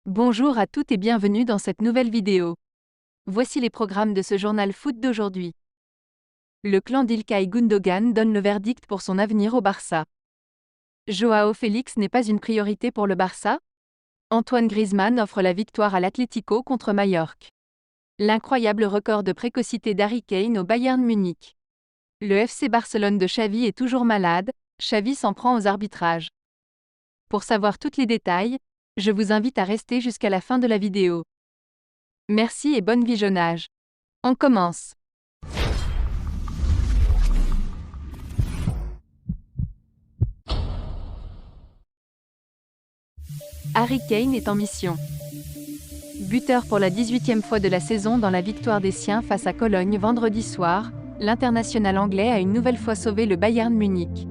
Bonjour à toutes et bienvenue dans cette nouvelle vidéo. Voici les programmes de ce journal foot d'aujourd'hui. Le clan d'Ilkay Gundogan donne le verdict pour son avenir au Barça. Joao Félix n'est pas une priorité pour le Barça? Antoine Griezmann offre la victoire à l'Atlético contre Majorque. L'incroyable record de précocité d'Harry Kane au Bayern Munich. Le FC Barcelone de Xavi est toujours malade, Xavi s'en prend aux arbitrages. Pour savoir tous les détails, je vous invite à rester jusqu'à la fin de la vidéo. Merci et bon visionnage. On commence. Harry Kane est en mission. Buteur pour la 18e fois de la saison dans la victoire des siens face à Cologne vendredi soir, l'international anglais a une nouvelle fois sauvé le Bayern Munich.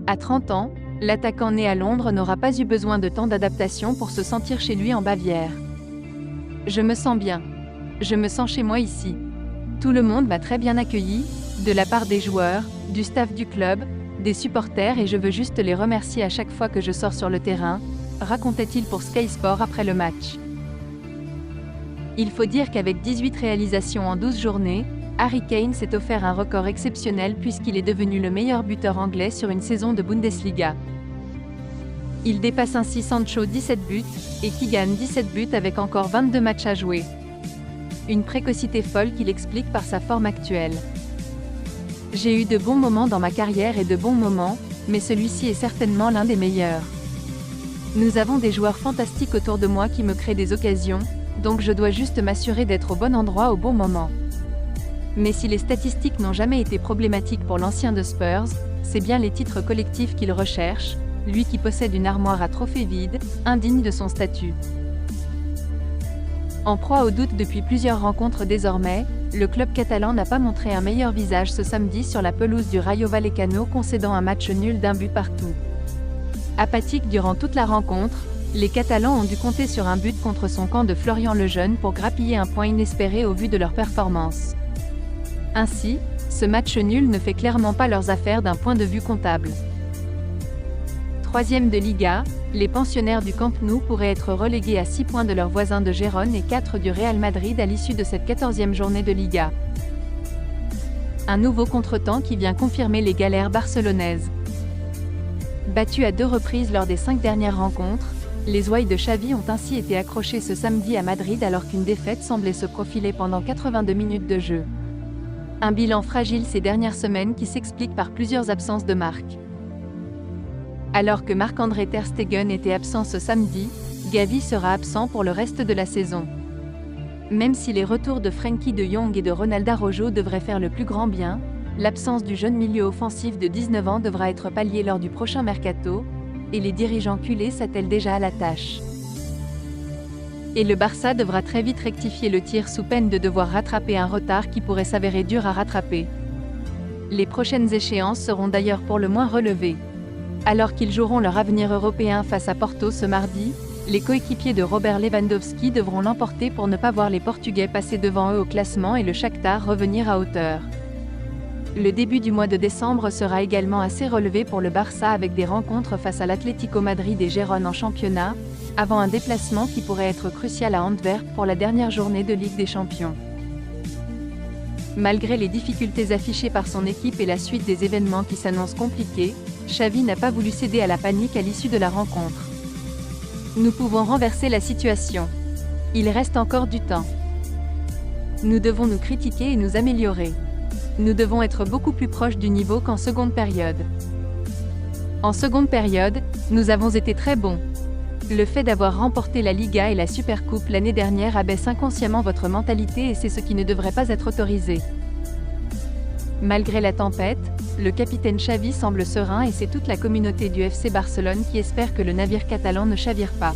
À 30 ans, l'attaquant né à Londres n'aura pas eu besoin de temps d'adaptation pour se sentir chez lui en Bavière. Je me sens bien. Je me sens chez moi ici. Tout le monde m'a très bien accueilli, de la part des joueurs, du staff du club, des supporters et je veux juste les remercier à chaque fois que je sors sur le terrain, racontait-il pour Sky Sport après le match. Il faut dire qu'avec 18 réalisations en 12 journées, Harry Kane s'est offert un record exceptionnel puisqu'il est devenu le meilleur buteur anglais sur une saison de Bundesliga. Il dépasse ainsi Sancho 17 buts, et Keegan 17 buts avec encore 22 matchs à jouer. Une précocité folle qu'il explique par sa forme actuelle. J'ai eu de bons moments dans ma carrière et de bons moments, mais celui-ci est certainement l'un des meilleurs. Nous avons des joueurs fantastiques autour de moi qui me créent des occasions, donc je dois juste m'assurer d'être au bon endroit au bon moment. Mais si les statistiques n'ont jamais été problématiques pour l'ancien de Spurs, c'est bien les titres collectifs qu'il recherche, lui qui possède une armoire à trophées vide, indigne de son statut. En proie au doute depuis plusieurs rencontres désormais, le club catalan n'a pas montré un meilleur visage ce samedi sur la pelouse du Rayo Vallecano concédant un match nul d'un but partout. Apathiques durant toute la rencontre, les Catalans ont dû compter sur un but contre son camp de Florian Lejeune pour grappiller un point inespéré au vu de leur performance. Ainsi, ce match nul ne fait clairement pas leurs affaires d'un point de vue comptable. Troisième de Liga, les pensionnaires du Camp Nou pourraient être relégués à 6 points de leurs voisins de Gérone et 4 du Real Madrid à l'issue de cette 14e journée de Liga. Un nouveau contretemps qui vient confirmer les galères barcelonaises. Battus à 2 reprises lors des 5 dernières rencontres, les ouailles de Xavi ont ainsi été accrochés ce samedi à Madrid alors qu'une défaite semblait se profiler pendant 82 minutes de jeu. Un bilan fragile ces dernières semaines qui s'explique par plusieurs absences de marque. Alors que Marc-André Ter Stegen était absent ce samedi, Gavi sera absent pour le reste de la saison. Même si les retours de Frenkie de Jong et de Ronald Araujo devraient faire le plus grand bien, l'absence du jeune milieu offensif de 19 ans devra être palliée lors du prochain mercato, et les dirigeants culés s'attellent déjà à la tâche. Et le Barça devra très vite rectifier le tir sous peine de devoir rattraper un retard qui pourrait s'avérer dur à rattraper. Les prochaines échéances seront d'ailleurs pour le moins relevées. Alors qu'ils joueront leur avenir européen face à Porto ce mardi, les coéquipiers de Robert Lewandowski devront l'emporter pour ne pas voir les Portugais passer devant eux au classement et le Shakhtar revenir à hauteur. Le début du mois de décembre sera également assez relevé pour le Barça avec des rencontres face à l'Atlético Madrid et Gérone en championnat, avant un déplacement qui pourrait être crucial à Antwerp pour la dernière journée de Ligue des Champions. Malgré les difficultés affichées par son équipe et la suite des événements qui s'annoncent compliqués, Xavi n'a pas voulu céder à la panique à l'issue de la rencontre. Nous pouvons renverser la situation. Il reste encore du temps. Nous devons nous critiquer et nous améliorer. Nous devons être beaucoup plus proches du niveau qu'en seconde période. En seconde période, nous avons été très bons. Le fait d'avoir remporté la Liga et la Supercoupe l'année dernière abaisse inconsciemment votre mentalité et c'est ce qui ne devrait pas être autorisé. Malgré la tempête, le capitaine Xavi semble serein et c'est toute la communauté du FC Barcelone qui espère que le navire catalan ne chavire pas.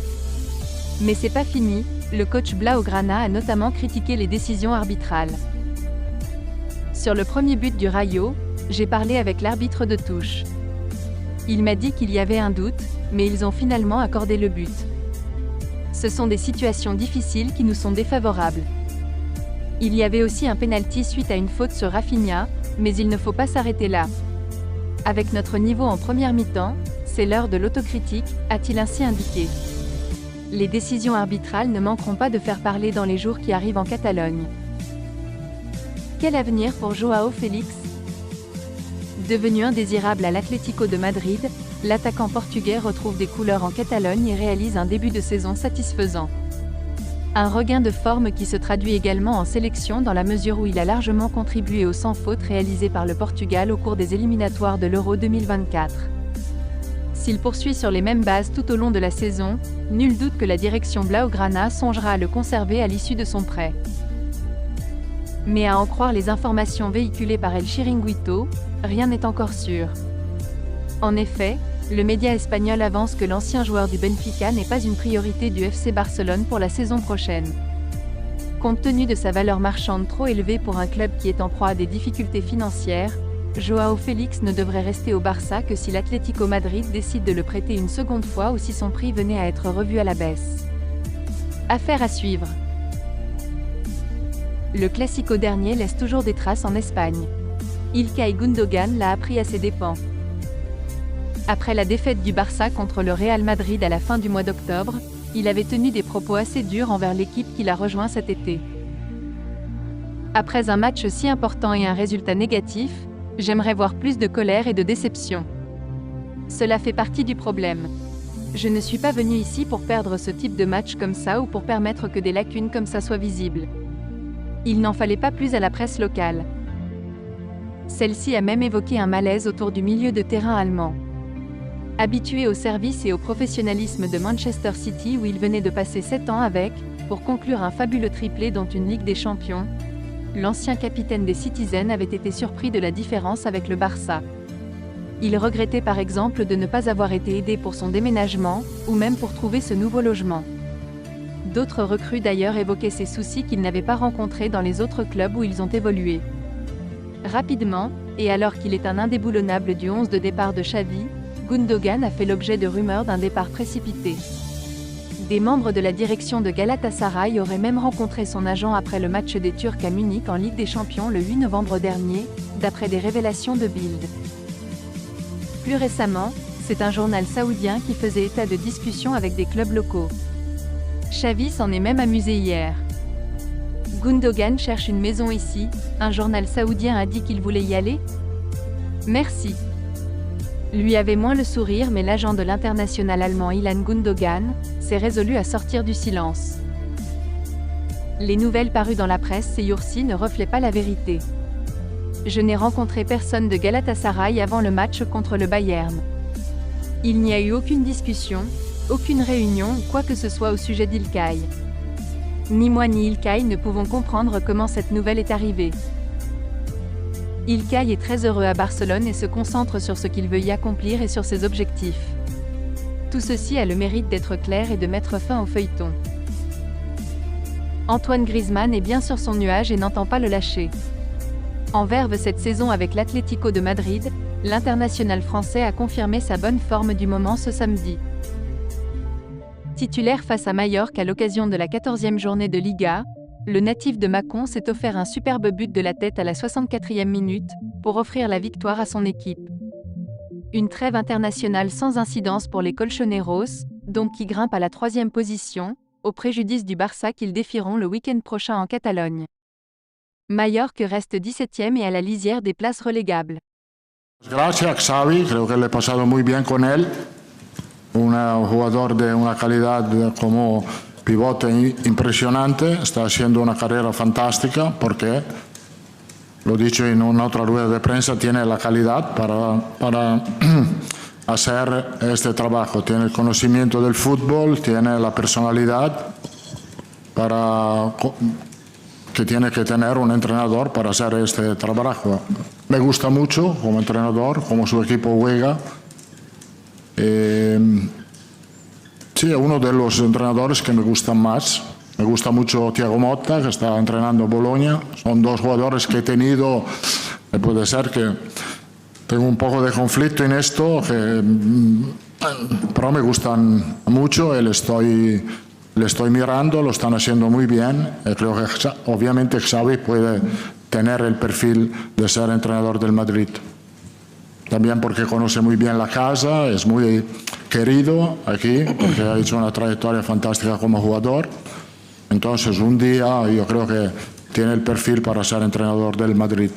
Mais c'est pas fini, le coach Blaugrana a notamment critiqué les décisions arbitrales. Sur le premier but du Rayo, j'ai parlé avec l'arbitre de touche. Il m'a dit qu'il y avait un doute, mais ils ont finalement accordé le but. Ce sont des situations difficiles qui nous sont défavorables. Il y avait aussi un penalty suite à une faute sur Rafinha, mais il ne faut pas s'arrêter là. Avec notre niveau en première mi-temps, c'est l'heure de l'autocritique, a-t-il ainsi indiqué. Les décisions arbitrales ne manqueront pas de faire parler dans les jours qui arrivent en Catalogne. Quel avenir pour Joao Félix? Devenu indésirable à l'Atlético de Madrid, l'attaquant portugais retrouve des couleurs en Catalogne et réalise un début de saison satisfaisant. Un regain de forme qui se traduit également en sélection dans la mesure où il a largement contribué au sans faute réalisé par le Portugal au cours des éliminatoires de l'Euro 2024. S'il poursuit sur les mêmes bases tout au long de la saison, nul doute que la direction blaugrana songera à le conserver à l'issue de son prêt. Mais à en croire les informations véhiculées par El Chiringuito, rien n'est encore sûr. En effet, le média espagnol avance que l'ancien joueur du Benfica n'est pas une priorité du FC Barcelone pour la saison prochaine. Compte tenu de sa valeur marchande trop élevée pour un club qui est en proie à des difficultés financières, Joao Félix ne devrait rester au Barça que si l'Atlético Madrid décide de le prêter une seconde fois ou si son prix venait à être revu à la baisse. Affaire à suivre. Le Classico dernier laisse toujours des traces en Espagne. Ilkay Gundogan l'a appris à ses dépens. Après la défaite du Barça contre le Real Madrid à la fin du mois d'octobre, il avait tenu des propos assez durs envers l'équipe qu'il a rejoint cet été. Après un match si important et un résultat négatif, j'aimerais voir plus de colère et de déception. Cela fait partie du problème. Je ne suis pas venu ici pour perdre ce type de match comme ça ou pour permettre que des lacunes comme ça soient visibles. Il n'en fallait pas plus à la presse locale. Celle-ci a même évoqué un malaise autour du milieu de terrain allemand. Habitué au service et au professionnalisme de Manchester City où il venait de passer 7 ans avec, pour conclure un fabuleux triplé dont une Ligue des Champions, l'ancien capitaine des Citizens avait été surpris de la différence avec le Barça. Il regrettait par exemple de ne pas avoir été aidé pour son déménagement, ou même pour trouver ce nouveau logement. D'autres recrues d'ailleurs évoquaient ces soucis qu'ils n'avaient pas rencontrés dans les autres clubs où ils ont évolué. Rapidement, et alors qu'il est un indéboulonnable du 11 de départ de Xavi, Gundogan a fait l'objet de rumeurs d'un départ précipité. Des membres de la direction de Galatasaray auraient même rencontré son agent après le match des Turcs à Munich en Ligue des Champions le 8 novembre dernier, d'après des révélations de Bild. Plus récemment, c'est un journal saoudien qui faisait état de discussions avec des clubs locaux. Xavi s'en est même amusé hier. Gundogan cherche une maison ici, un journal saoudien a dit qu'il voulait y aller? Merci. Lui avait moins le sourire mais l'agent de l'international allemand Ilhan Gundogan s'est résolu à sortir du silence. Les nouvelles parues dans la presse ces jours-ci ne reflètent pas la vérité. Je n'ai rencontré personne de Galatasaray avant le match contre le Bayern. Il n'y a eu aucune discussion, aucune réunion ou quoi que ce soit au sujet d'Ilkay. Ni moi ni Ilkay ne pouvons comprendre comment cette nouvelle est arrivée. Ilkay est très heureux à Barcelone et se concentre sur ce qu'il veut y accomplir et sur ses objectifs. Tout ceci a le mérite d'être clair et de mettre fin au feuilleton. Antoine Griezmann est bien sur son nuage et n'entend pas le lâcher. En verve cette saison avec l'Atlético de Madrid, l'international français a confirmé sa bonne forme du moment ce samedi. Titulaire face à Majorque à l'occasion de la 14e journée de Liga, le natif de Mâcon s'est offert un superbe but de la tête à la 64e minute, pour offrir la victoire à son équipe. Une trêve internationale sans incidence pour les Colchoneros, donc qui grimpent à la 3e position, au préjudice du Barça qu'ils défieront le week-end prochain en Catalogne. Majorque reste 17e et à la lisière des places relégables. Gracias Xavi, creo que le he pasado muy bien con él. Un jugador de una calidad como pivote impresionante, está haciendo una carrera fantástica porque, lo he dicho en una otra rueda de prensa, tiene la calidad para hacer este trabajo, tiene el conocimiento del fútbol, tiene la personalidad que tiene que tener un entrenador para hacer este trabajo. Me gusta mucho como entrenador, como su equipo juega. Sí, uno de los entrenadores que me gustan más. Me gusta mucho Thiago Motta, que está entrenando Bologna. Son dos jugadores que he tenido. Puede ser que tengo un poco de conflicto en esto, pero me gustan mucho y le estoy mirando, lo están haciendo muy bien. Creo que obviamente Xavi puede tener el perfil de ser entrenador del Madrid. También porque conoce muy bien la casa, es muy querido aquí, porque ha hecho una trayectoria fantástica como jugador. Entonces, un día yo creo que tiene el perfil para ser entrenador del Madrid.